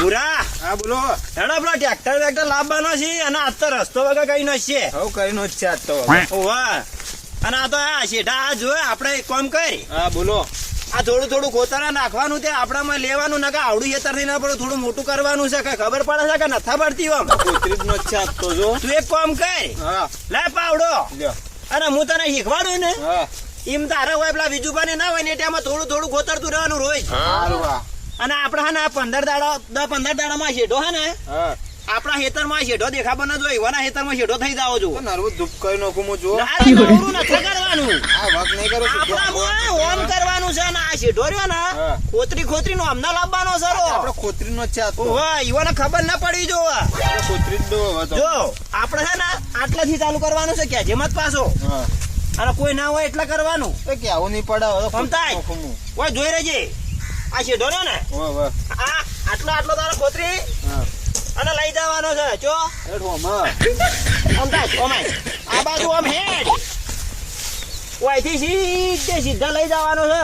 મુરા હા બોલો. હેડો પેલો ટ્રેક્ટર લાવવાનો છે અને આજ તો રસ્તો વગર કઈ નો છે. હવે કઈનો જ છે આજ તો. ઓવા અને આ તો આ શેઠા આ જોયે આપણે એક કામ કરી હા બોલો. આ થોડું ખોતરા નાખવાનું તે આપણામાં લેવાનું ના કે આવડું ખેતર થી ના પડે થોડું મોટું કરવાનું છે કઈ ખબર પડે છે કે નથી પડતી આમ કોતરી જ નો જ છે આજ તો જો. તું એક કામ કર હા લે પાવડો લ્યો. અને હું તને શીખવાડું ને હા એમ તારે હોય પેલા વિજુભાઈ ના હોય ને ત્યાં થોડું ખોતરતું રહેવાનું રોજ સારું. હા અને આપડે હે ને 15 દાડામાં શેઢો હે ને હા આપણા ખેતરમાં શેઢો દેખાબો ન જોઈએ એવાના ખેતરમાં શેઢો થઈ જાવ જો નરવું ધૂપ કરી નાખું હું જો. નવરું નથી કરવાનું આ વખ નહીં કરો આપણા ઓમ કરવાનું છે ને આ શેઢો રહ્યો ને હા. ખોતરી નો અમને લાવવાનો સરો આપડે કોતરી નો જ છે આજ તો. વાહ ઈવાને ખબર ના પડી જો આપણે કોતરી જ દો હવે તો. જો આપણે છે ને આટલાથી ચાલુ કરવાનું છે કે જેમ જ પાછો હા અને કોઈ ના હોય એટલે કરવાનું એ કે આવું નહીં પડે હવે કોતરી સમતાય નાખું હું. ઓય જોઈ રહેજે આ શેઢો રહ્યો ને વાહ વાહ. આટલો તારો ખોતરી હા અને લઈ જવાનો છે જો હેઠ હોમાં. સમજાય કોમાય આ બાજુ આમ હેડ ઓયથી સીધા લઈ જવાનો છે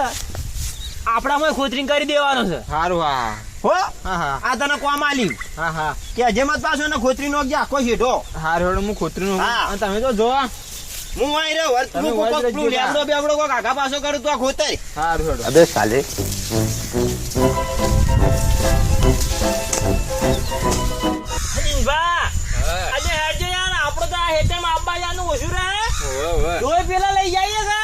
આપણામાં ખોતરી કરી દેવાનો છે સારું. હા હો હા હા આ તને કોમ આલ્યું હા હા કે જેમ જ પાછો એને ખોતરી નો આખો શેઢો હારું હેડો હું કોતરી નો. હા. અને તમે તો જો. હું વાય રહ્યો વર્ત તમે કોક વળી પેલું રહેજો. લેબડો બેબડો કોક આગા પાછો કરું તો આ ખોતર હારું હેડો. अबे साले બા આજે હેડજો યાર આપણો તો આ હેતેમાં આબા જાનું ઓછું રહે ઓવે ઓવે. તોય પેલા લઈ જઈએ કે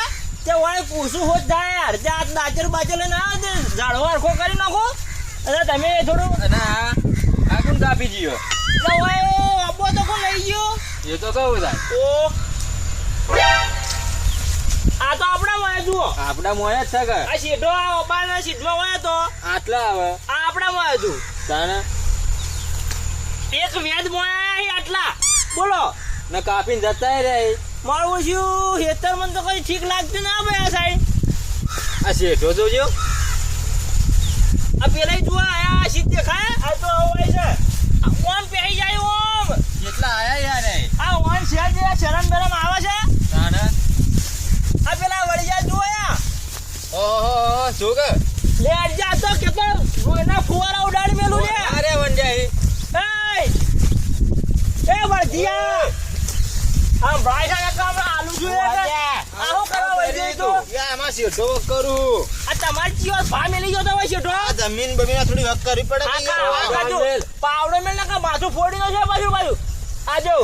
તે વાય પૂછું હોત જાય યાર તે આ દાચર બાચર લઈને આવે તે ઝાડો હરખો કરી નાખો અને તમે થોડું અને આ કોણ કાપી ગયો? એટલે વાય અબ્બો તો કોણ લઈ ગયો એ તો કહું થાય. તો આ તો આપણા વાય જુઓ આપડા મોયા જ છે કે આ સીધો આ અબ્બાના સીધમાં વાય તો આટલા આવે આ આપણા વાય તું તાણે એક વેદ મોયા અહીં આટલા બોલો ને કાપીને જતા રે. મારું શું હેતર મને તો કઈ ઠીક લાગતું ના ભાઈ આ સાઈડ આ શેઠો જોજો. આ પેલા જુઓ આયા સીધ દેખાય આ તો હોય છે ઓમ પહેરી જાય ઓમ કેટલા આયા યાર એ. આ ઓમ છે જે શરમ બરમ આવે છે તાણે આ પેલા વળિયા જુઓ યા ઓહો શું કે લે અરજા તો કેટલો રોયના ફુવારા ઉડાડી મેલું લે અરે વંડ્યા એ વળિયા આ ભાઈ ના કામ આલુ જોઈએ કે આહો કરવા વળી તો યા આમાં શેઠો વક કરું. આ તમારી જીવ ભા મેલી ગયો તો શેઠો આ જમીન બમીન થોડી વક કરવી પડે કે યાર. પાવડો મેલ ના માથું ફોડી નો છે બાજુ આ જો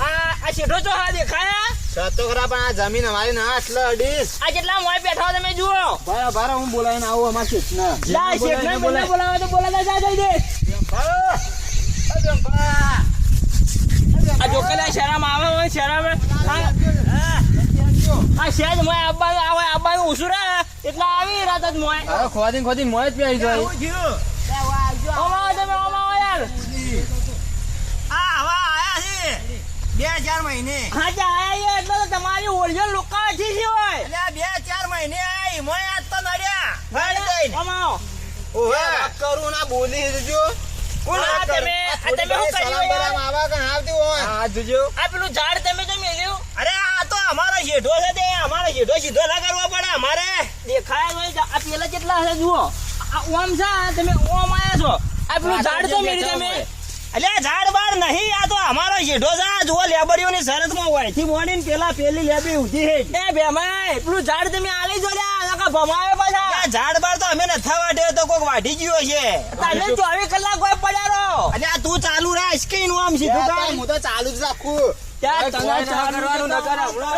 આ શેઠો તો હા દેખાયા સાતો ખરા પણ આ જમીન અમારી ના આટલા અડીસ. આ જેટલા મોય બેઠા તમે જુઓ ભાઈ ભારા હું બોલાવીને આવું અમાર શેઠના. લા શેઠને બોલાવે તો બોલાતા જા જલ્દી આ જોકેલા શરમ આવે હોય શરમ આ શેજ મોય આબાનું ઉસું રે એટલે આવી રાત જ મોય હવે ખોદી મોય જ પહેરી જાય. ઓમાં તમે ઓમાં યાર આ હવા આયા છે 2-4 મહિને હા જા આયા એટલે તો તમારી ઓરિજિનલ લોકા છે હોય એટલે 2-4 મહિને આઈ મોય આજ તો નડ્યા ફાડી દઈને ઓમાં ઓહે વાત કરું ના બોલી જો. કોણ આ તમે હું કર્યું યાર આવા કણ આવતી હોય. હા જોજો. આ પેલું ઝાડ તમે તો મેલ્યું અરે આ તો અમારો શેઠો છે તે અમારો શેઠો સીધો ના કરવો પડે અમારે દેખાય હોય આ પેલા કેટલા હશે જુઓ આ ઓમ છે તમે ઓમ આયા છો આ પેલું ઝાડ તો મેલ્યું તમે એટલે ઝાડ બાર નહીં આ તો અમારો શેઠો છે આ જુઓ લેબરીઓની શરતમાં હોય થી મોડીને પેલા પેલી લેબરી ઉધી હે એ બેમાય પેલું ઝાડ તમે આલી જો લ્યા નકા ભમાવે પાછા ઝાડ બાર તો અમે નથા વાઢે તો કોક વાઢી ગયો છે તમે 24 કલાક કોઈ પડ્યા રહો એટલે આ તું ચાલુ રાખ કે નું આમ સીધું કામ હું તો ચાલુ જ રાખું. ત્યાં કોઈ ના કરવાનું ન કરે હમણાં.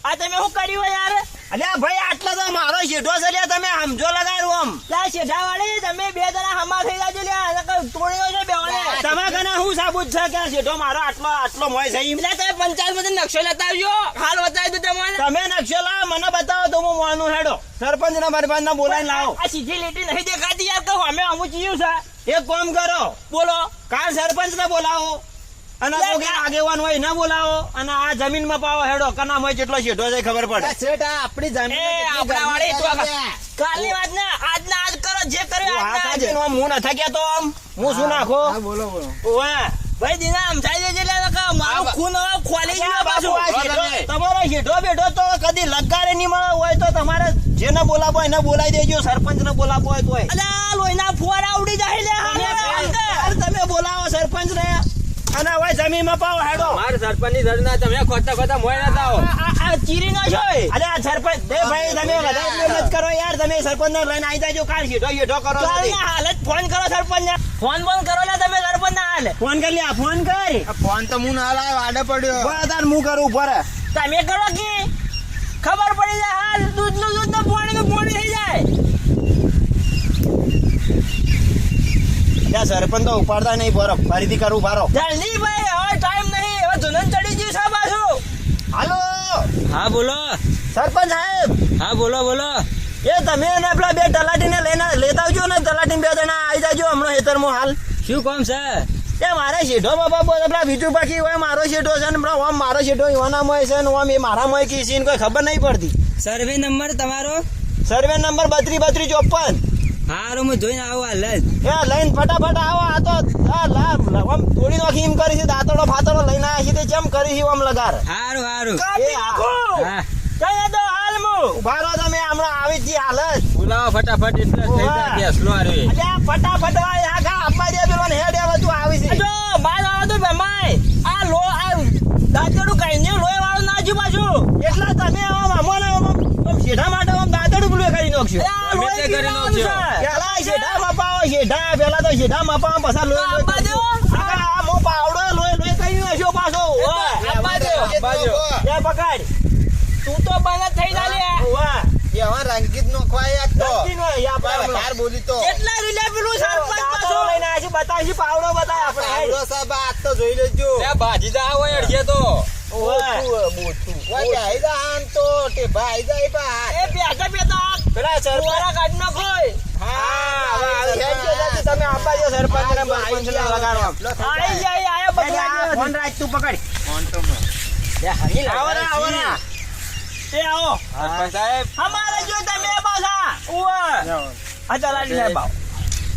આ તમે શું કર્યું યાર અલ્યા ભાઈ આટલા તો મારો શેઠો છે લ્યા તમે સમજો લગાડ્યું આમ લા શેઠા વાળી તમે બે જણા હમા થઈ જાજો લ્યા તોડ્યો છે બેવાને તમે કને હું સાબુત છે કે શેઠો મારો આટલો મોય છે એટલે તમે પંચાયત માંથી નકશો લેતા આવજો હાલ બતાવી દો તમે નકશો લાવો મને બતાવો તો હું મોનું હેડો સરપંચ ના બરબાદ ના બોલાઈને લાવો આ સીધી લીટી નહીં દેખાતી યાર તો અમે અમુક ચીયું છે એક કામ કરો બોલો કાલ સરપંચ ને બોલાવો અને આગેવાન હોય ના બોલાવો અને આ જમીન માં પાવો હેડો કના મોય જેટલો શેઠો છે ખબર પડે શેઠ આ આપણી જમીન આપણા વાળી કાલની વાત ને આજ ના આજ કરો જે કર્યું હું નથી કેતો આમ હું શું નાખો બોલો બોલો. ઓય ભાઈ દીના આમ થાય છે એટલે મારું ખૂન ખોલી ગયું પાછું તમારો શેઠો બેઠો તો કદી લગારે નહીં મળે હોય તો તમારે જેને બોલાવો એને બોલાવી દેજો, સરપંચ ને બોલાવો હોય તોય. અલ્યા લોહીના ફુવારા ઉડી જાય લે યાર, તમે બોલાવો સરપંચ ને અને હવે જમીનમાં પાવો હેડો. મારે સરપંચની જરૂર ના, તમે ખોટા ખોટા મોય ના થાઓ. આ ચીરી નો છો અલે આ સરપંચ દે ભાઈ, તમે વધારે એટલું મત કરો યાર. તમે સરપંચ ને લઈને આવી જાજો, કાલ સીધો કરો. હાલત ફોન કરો સરપંચ ને, ફોન કરો લે તમે સરપંચ ના હાલ ફોન કરી લે, ફોન કરી. આ ફોન તો હું ના લાવ્યો, આડે પડ્યો. બરાબર હું કરું ઉપર. તમે કરો કે ખબર પડી જાય હાલ દૂધ નું દૂધ ને પાણી થઈ જાય. ત્યાં સરપંચ તો ઉપાડતા નહીં, બરફ ફરીથી કરું ભારો. જલ્દી ભાઈ, હવે ટાઈમ નહીં, હવે ધુનન ચડી ગયું છે પાછું. હાલો હા બોલો. સરપંચ સાહેબ, હા બોલો બોલો. એ તમે એને પેલા બે તલાટીને લઈને લેતા આવજો ને. તલાટી બે જણા આવી જાજો હમણાં ખેતરમાં હાલ. શું કામ છે? એ મારે શેઠો બાપા બોલે, પેલા બીજું બાકી હોય મારો શેઠો છે ને ઓમ મારો શેઠો યુવાનામાં છે ને ઓમ એ મારામાં કી છે ને કોઈ ખબર નહીં પડતી. સર્વે નંબર તમારો? Survey number 3254. હારું, હું જોઈને આવું હાલ જ. એ લઈને ફટાફટ આવો. આ તો આમ તોડી નાખી એમ કરી છે, દાંતડો ફાતડો લઈને આવ્યા છે તે કેમ કરી છે આમ લગાર. હારું હારું. કાપી નાખું. હા કઈ તો હાલ મુ ઉભા રહો તમે, હમણાં આવી જ હાલત. બોલાવો ફટાફટ, એટલે થઈ જાય બેસલો હારું. એટલે આ ફટાફટ આગા આપવા દે પેલો ને હેડ હવે તું આવી છે. જો બાર આવો તો ભમાય આ લો આ દાંતડું કઈ ને લોહી વાળું નાખ્યું પાછું. એટલા તમે આમ અમોને આમ શેઠા માટે આમ દાંતડું પેલું કરી નાખશો. આ તમે લોહી તે કરી પીવાનું છે. નાખજો. પેલા શેઠા મપાવો, શેઠા પેલા તો શેઠા મપાવો પછી લોહી આપવા દો. આગા આ મો પાવડો લોહી કરી નાખ્યો પાછો. ઓય આપવા દો. એ પકડ. તું તો બંધ થઈ જા લે. વાહ એવા રંગીત નો ખવાય તો નો યા પાવડો બાર બોલી તો કેટલા રીલે પેલું સરપંચ દાંતડો પાછું. લઈને આવ્યા છે, બતાવશે પાવડો બતાય આપણે. આવડો સાહેબ આ તો જોઈ લેજો. ત્યાં ભાજી જા હોય અડધે તો. ઓય ઓય આઈ જા આમ તો તે ભાઈ જાય બા. એ પેટા પેલા સરપંચ ફુવારા કાઢ નાખો. હા હવે આવી હેડ જો જાતી તમે આપવા દો સરપંચ ને સરપંચ ને લગાડવા. આઈ જાય આયા બગડા. ફોન રાખ તું પકડ. ફોન તો માં. આવો ને આવો ને. એ આવો સરપંચ સાહેબ, અમારે જો તમે પાછા ઉવા આ તલાટી સાહેબ આવો.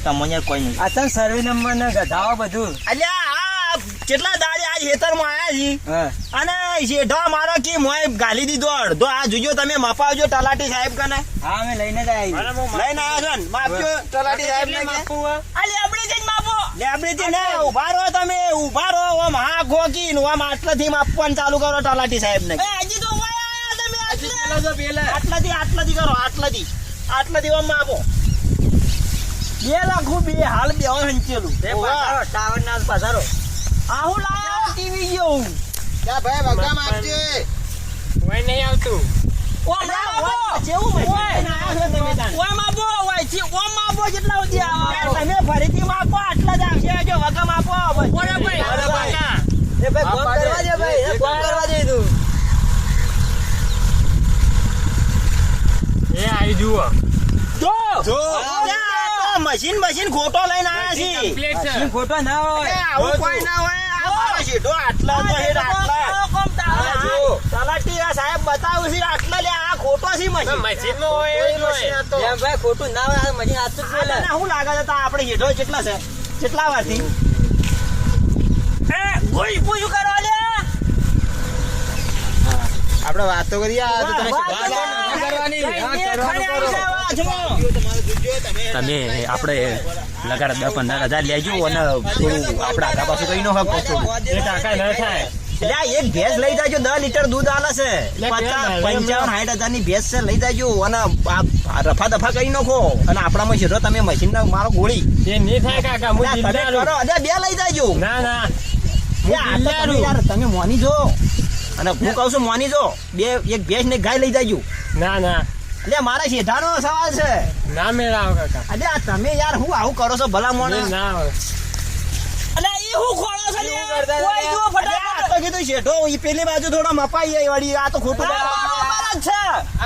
તમને કોઈ નહીં. આ તને સર્વે નંબર ને ગધાવો બધું. અલ્યા આ કેટલા દાડે આજ ખેતરમાં આયા છી હા અને શેઠો મારો કી મોય ગાલી દીધો અડધો. આ જોજો તમે મપાવજો તલાટી સાહેબ કને. હા અમે લઈને જ આવી. લઈને આયા છો ને માપજો તલાટી સાહેબ ને કે. આલી આપણે જઈને માપો. લે આપણે તે ને ઉભા રહો તમે, ઉભા રહો. ઓમ હા ખોકી ને ઓમ આટલાથી માપવાનું ચાલુ કરો તલાટી સાહેબ ને. એ હજી તો વાય આયા તમે આટલે. આટલાથી કરો, આટલાથી ઓમ માપો. 2 લાખ બે હાલ બે હંચેલું. ટાવર ના પધારો. આહુ લાયા ટીવી જેવું. ક્યાં ભાઈ ભગવાન આપજે. કોઈ નહીં આવતું. ઓમ માપો. જેવું ઓય. મશીન આયા છો તમે તાન. ઓય માપો ઓય છે ઓમ માપો જેટલા સુધી આવો. તમે ફરીથી માપો, આટલા જ આવશે. જો વગા માપો. ઓરે ભાઈ અરે ભાઈ. એ ભાઈ ફોન કરવા દે ભાઈ, એ ફોન કરવા દે તું. એ આવી જુઓ. જો જો મશીન ખોટો લઈને આયા છે. મશીન ખોટો ના હોય. આવું કોઈ ના હોય. આ મારો શેઠો આટલા તો હેડ આટલા. તલાટી આ સાહેબ બતાવું છે આટલા. લે આ ખોટો છે મશીન. મશીન હતો. એમ ભાઈ ખોટું ના હોય, આ મશીન હાથ જ આ બોલે. તને શું લાગે છે તા આપણે શેઠો કેટલા છે, કેટલા વારથી એ કોઈ પૂછું કરવા લે. આપણે વાતો કરીએ આ તો તમે વાત વાતો ના કરવાની. કઈ હા, ને કરવાનું ખાલી કરો. આવી જાવ, આજમો. તમારે જોજો તમે તમે આપણે લગાડ 10-15 હજાર લેજો અને થોડું આપડા આગા પાછું કઈ નો હક એ ટાકા ન થાય. એટલે આ એક ભેંસ લઈ જાજો, 10 લીટર દૂધ આલે છે. 55-60 ની ભેંસ છે, લઈ જાજો અને આ રફા દફા કરી નાખો. અને આપણામાં શેઠો તમે મશીન ના મારો ગોળી. એ નહીં થાય કાકા, હું તમે જિલ્લાનું. કરો. અરે 2 લઈ જાજો. ના ના આ તો તમે યાર તમે મોની જો. અને હું કહું છું મોની જો. એક ભેંસ ને ગાય લઈ જાજો. ના ના એટલે મારા શેઠાનો સવાલ છે. ના મેળાવો કાકા. અરે આ તમે યાર હું આવું કરો છો ભલા મોને. ના આવે. અલે ઈ હું ખોળો છે લે. એવું કરતા કોઈ હતા. જો આ ફટાફટ. તો કીધું શેઠો ઈ પેલી બાજુ થોડો મપાઈ જાય વળી. આ તો ખોટું આ બરાબર જ છે.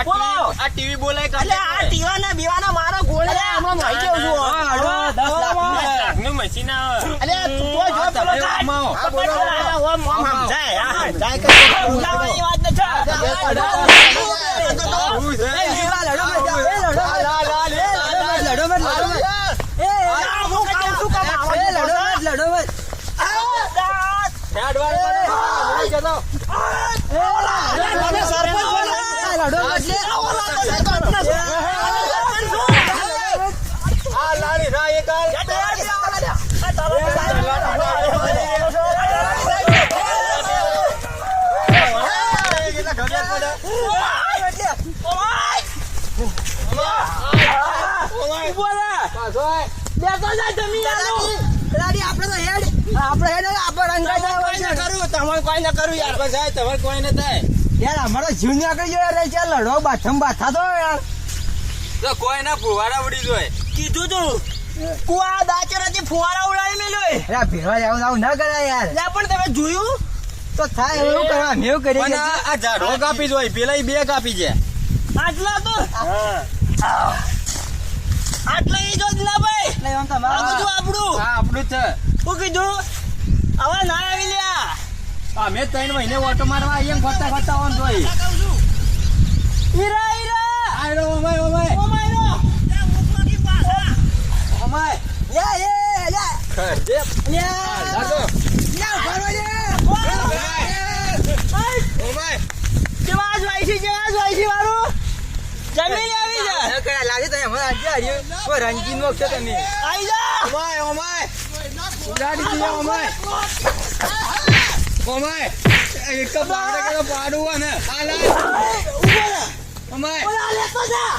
બોલો. આ ટીવી બોલાય એટલે આ ટીવાના બીવાના મારો ગોળે હમણાં મારી જાઉં છું. 10 લાખનું મશીન આવે. અલે તું તો જો પેલો કાઢ. આમાં. હા, બોલો. ઓમ સમજાય. આ સમજાય કે ઉલાવાની વાત નથી. આવું છે. એ જીવા લડો મત જાઓ. એ લડો. લડો મત, લડો મત. એ હું કામ શું કામ આવો છો? લડો મત. હેડવાળ પર લઈ જતો. તમે સરપંચ બોલો. લડો મત લે. સરપંચ ઉભો રહે. પાછો આય. બેસો જા જમીન આલો. દાદી, આપણે તો હેડ. આપણે હેડ, આપણે રંગાઈ જાય કોઈ ના કરું તમારે કોઈ ના કરું યાર બસ આય, તમારે કોઈ ન થાય. યાર, અમારો જીવ નીકળી ગયો યાર. ચાલ લડો બાથમ બાથા તો યાર. તો કોઈ ના ફુવારા ઉડી જાય. કીધું તું કુવા દાચરાથી ફુવારા ઉડાડી મેલ્યો. અરે ભેળવા જાવ આવું ના કરાય યાર. લે પણ તમે જોયું તો થાય એવું કરવા અમે એવું કરીએ પણ કે આ ઝાડો કાપી જોય, પેલા ઈ બે કાપી છે. આટલા તો આટલા ઈ જો દિલાભાઈ એટલે આમ આ તમારા બધું આપણું હા, આપણું જ છે. શું કીધું હવે ના આવી લ્યા અમે 3 મહિને ઓટો મારવા આવીએ ને ફરતા ઓન જોઈ. હીરા હીરા આયરો ઓમાય ઓમાય ઓ માયરો ઓમાય. યા યા યા ખરજે. યા લાગો. યા ભરવા દે. ઓમાય. જેવા જ વાયસી વાળું જમીન આવી જા ના કરા લાગે તો હમણાં આજે આવ્યો કોઈ રંગીન નો છે તમે આવી જા ઓમાય ઓમાય. ઉડાડી દીધો ઓમાય. ઓમાય. એક બાગડે કે પાડું હોય ને. આ લા. ઉભો રહે ઓમાય. ઓલા લેતો જા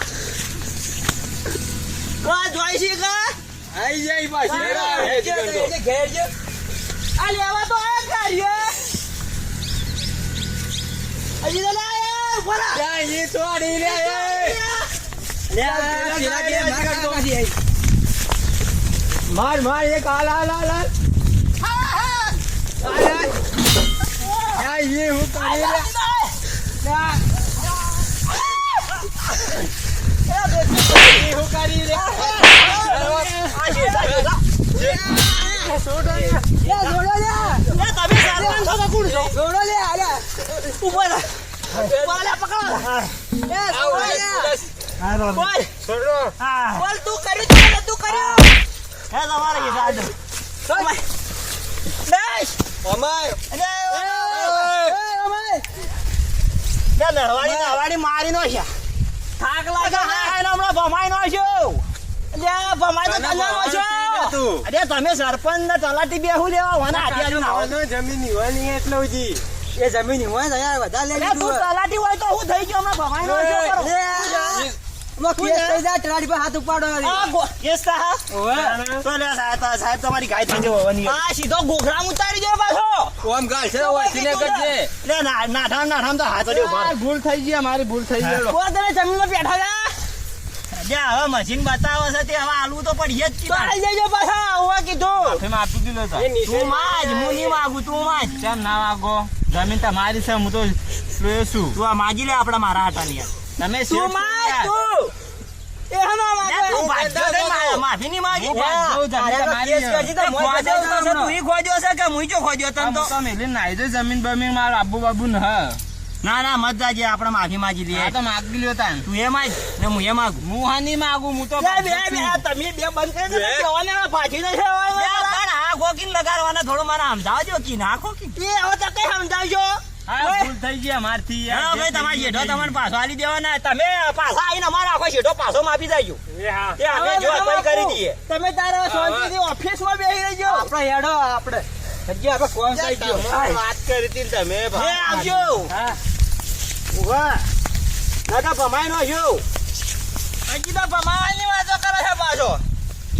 કા જોઈશી કા આઈ જાય પાછી. ઘેર જો આ લેવા તો આ કાર્ય હજી તો ના યાર બોલા જાય ઈ છોડી લે એ. લે પેલા કે માર કાઢી આઈ માર માર એક હાલ હાલ હાલ હાલ. જાય ઈ હું કરી લે. ઈ હું કરી લે. લે જોડો લે તમે સરપંચ છો તો કોણ છો જોડો લે આલે ઉભો રહે બોલા પકડો એ જોડો લે બોલ છોડો. બોલ તું કર્યું તું કર્યું હે તમારે એ સાજો બેસ ઓમાય. એ ઓમાય બે લડવાડી મારી નો છે થાક લાગે હા હમણાં ભમાઈ નો છો લે ભમાઈ તો તને તને નો છો ભમાઈ તું. અરે તમે સરપંચ ને તલાટી બેહું લેવા વાના હાથિયાર ના આવો જમીન ની એટલો જી. એ જમીન હોય ને યાર બધા લે અરે તું તલાટી હોય તો હું થઈ ગયો હમણાં ભમાઈ નો છો લે મો કેસ થઈ જા ટ્રાડી પર હાથ ઉપાડો આ કેસ તા તો લે સાહેબ તમારી ગાય થઈ જવાની આ સીધો ગોખરામ ઉતારી દે પાછો ઓમ ગાલ છે ઓછીને કરજે. લે ના ઠામ તો હાથ દે ઉભા ભૂલ થઈ ગઈ, મારી ભૂલ થઈ ગઈ. ઓ તમે જમીનમાં બેઠા જા જે હવે મશીન બતાવે છે તે હવે આલવું તો પડીએ જ તો આલ દેજો પાછા આવા કીધું તમે આપી દીધો તા. તું માજ હું નહીં માગું તું માજ કેમ ના વાગો? જમીન તમારી છે, હું તો શું? તું આ માજી લે આપડા મારા હાટાની યાર તમે તું માજ તું એ હમા માગે તું ભાજ્યો તે માફી નહીં માગી હું ભાજ્યો, જમીન તમારી કેસ કરજી તો મોય ખોદ્યો બતાવતો છે તો તું ઈ ખોદ્યો છે કે મુઈ જો ખોદ્યો તન તો તો મેલી નાઈ દે જમીન બમીન મારું આબુ બાબુ ન હ. ના મત જાજે આપણે માફી માજી લઈએ આ તો માગી લ્યો તા. તું એ માજ ને હું એ માગું હું હા નહીં માગું, હું તો બે ભાજ્યો બે છું. તમે બે બંધ કરી દો કેવાને ફાટી દે છે પણ આ ખોકીન લગાડવાના થોડું મને સમજાવજો કી ના ખોકી એ હવે તો કઈ સમજાવજો હા, ભૂલ થઈ ગઈ અમારથી યાર. હા ભાઈ તમારી શેઠો તમને પાછો આલી દેવાના તમે પાછા આવીને અમારા આખો શેઠો પાછો માપી જાયજો એ હા. એ અમે જો કોઈ કરી દઈએ તમે તારા શાંતિથી ઓફિસમાં બેસી રહેજો આપણે હેડો આપણે હજી આપણે કોણ થઈ ગયો વાત કરી હતી ને તમે. એ આવજો હા ઉભા નાકા ભમાઈ નો જો હજી તો ભમાવાની વાતો કરે છે પાછો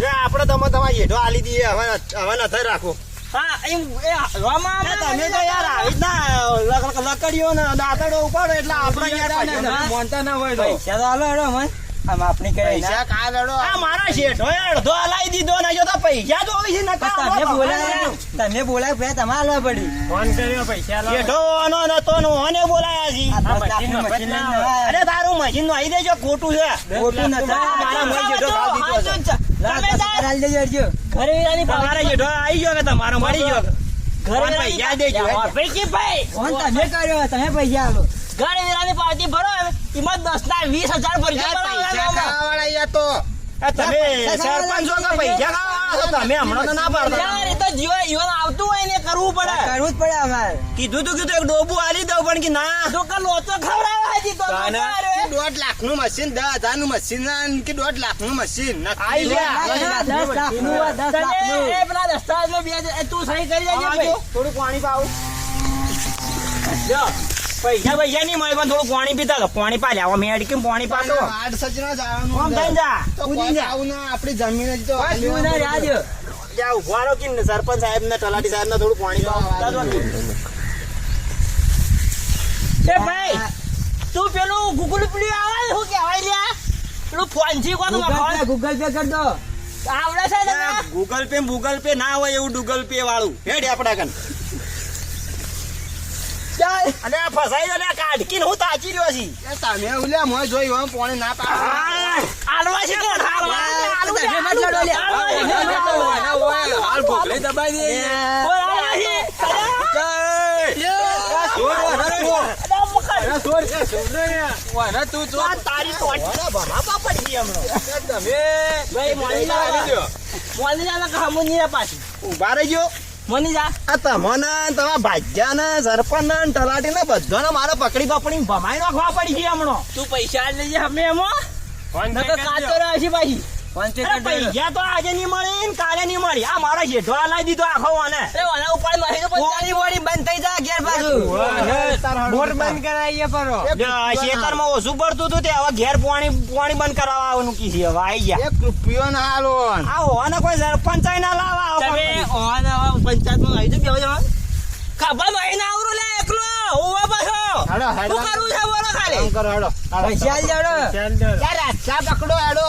જે આપણે તમારી હેઠો આલી દઈએ, હવે નથી રાખો. હા એમ એ રોમા તમે તો યાર આવી ના લકડીઓ ને દાંતડો ઉપાડો એટલે આપણે યાર મોનતા ના હોય તો પૈસા તો હાલો હેડો મને આમ આપણી કરે પૈસા કા લડો. આ મારા શેઠો અડધો હલાઈ દીધો ને જો તો પૈસા તો હોય છે નકા તમે બોલાય ભાઈ તમારે હાલવા પડી ફોન કર્યો, પૈસા લાવો. શેઠો ઓનો નતો ને ઓને બોલાયા છે આ મશીન મશીન ના ના અરે તારું મશીન નું આવી દેજો ખોટું છે ખોટું નથી. મારા મોય શેઠો ભાવ દીધો છે. તમે તાર હાલ દેજો હરજો. ઘરે વેરાની તમારા શેઠો આવી ગયો કે તમારો મળી ગયો ઘરે પૈસા દેજો ભાઈ ભાઈ ફોન તમે કર્યો તમે પૈસા હાલો ઘરે વેરાની પાર્ટી ભરો એમાં 10 ના 20,000 ભરજો પૈસા ખાવાવાળા યા તો. તમે સરપંચ છો કે પૈસા ખાવા છો? તમે હમણાં તો ના પાડતા યાર એ તો જીવન આવતું હોય ને કરવું પડે કરવું જ પડે અમારે કીધું તું એક ડોબું આલી દઉં પણ કે ના તો કે લોચો ખવડાવે હજી તો કાને 1.5 લાખનું મશીન, 10,000 નું મશીન કે 1.5 લાખનું મશીન આઈ લે 10 લાખનું હોય, 10 લાખનું. એ પેલા દસ્તાવેજ બે તું સહી કરી દેજે ભાઈ થોડું પાણી પાવું જો પૈસા નહીં મળે પણ થોડું પાણી પીતા તો પાણી પાલ્યા આવો મેડ કેમ પાણી પાતો આઠ સચના જવાનું આમ થઈને જા તો કૂદી કોઈ જા આવું ના, આપણી જમીન જ તો બસ તું ના રહ્યા જ. જા ઉભા રહો કે સરપંચ સાહેબ ને તલાટી સાહેબ ને થોડું પાણી પાવો એ ભાઈ તું પેલું ગુગલ પે આવે ને શું કહેવાય લ્યા પેલું ફોનથી કોનું મખણ ગૂગલ પે કર દો. આવડે છે ને ગૂગલ પે ના હોય એવું ગૂગલ પે વાળું હેડ આપડા કન ચાલ. અને આ ફસાઈ દે આ કાઢકીને હું તાચી રહ્યો છી એ તમે ઉલ્યા મોય જોઈ હોય પોણે ના પાડો. આલવા છે કે તમે મત લડો લે. હાલ ભોગલે દબાઈ દે તું તો તારી ટોટી ભમા પાપડ ગઈ હમણાં તમે ભાઈ મોની જા મોની જા કે હમું ની પાછી ઉભા રહેજો. મોની જા આ તમોને તમારા ભાગ્યા ને સરપંચ ને તલાટી ને બધાને મારે પકડી પકડી ભમાઈ નાખવા પડી ગઈ હમણાં તું પૈસા લેજે અમે એમાં નકર કાચો રહ્યો છે ભાઈ અરે પૈસા તો આજે નહીં મળે ને કાલે નહીં મળી આ મારો શેઠો લાવી દીધો આખો આને ઉપર બોડી બોડી બંધ થઈ જા ઘેર પાછું. બોર બંધ કરાવીએ પરો. ખેતરમાં ઓછું પડતું હતું તે હવે ઘેર પાણી બંધ કરાવવા આવવાનું કી છે હવે આઈ ગયા 1 રૂપિયો ના હાલો. આ હોવાના કોઈ સરપંચ ના લાવવા આવો પંચાયતમાં આવી તો બેવા ખબર નહીં ના આવરું લે એકલો હોવા પાછો હાલો, હાલો. શું કરવું છે બોલો ખાલી કામ કરો, હાલો. પૈસા લેવડો. યાર, રાતના પકડો હેડો.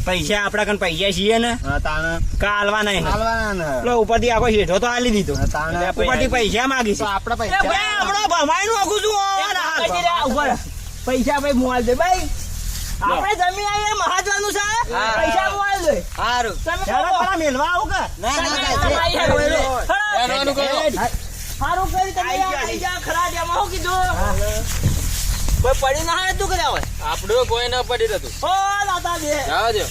પૈસા આપડા કન પૈસા છીએ ને હા, તાણે. કાલવા નહીં હાલવાના ને. એટલે ઉપરથી આખો શેઠો તો આલી દીધો હા, તાણે. ઉપરથી પૈસા માગી તો છે આપણા એ પૈસા. ભાઈ હમણાં ભમાઈ નું આખું શું પૈસા ભાઈ મોલ દે ભાઈ આપણે જમીન આવીએ મહાજવાનું છે પૈસા મોલ દે સારું. તમે પેલા મેલવા આવું કે સારું કરી તમે આઈ જા ખરા ડેમાં હું કીધું કોઈ પડી ના તું કર્યા હોય આપણું કોઈ ના પડી હતું ઓ દાદા બે જાવ જો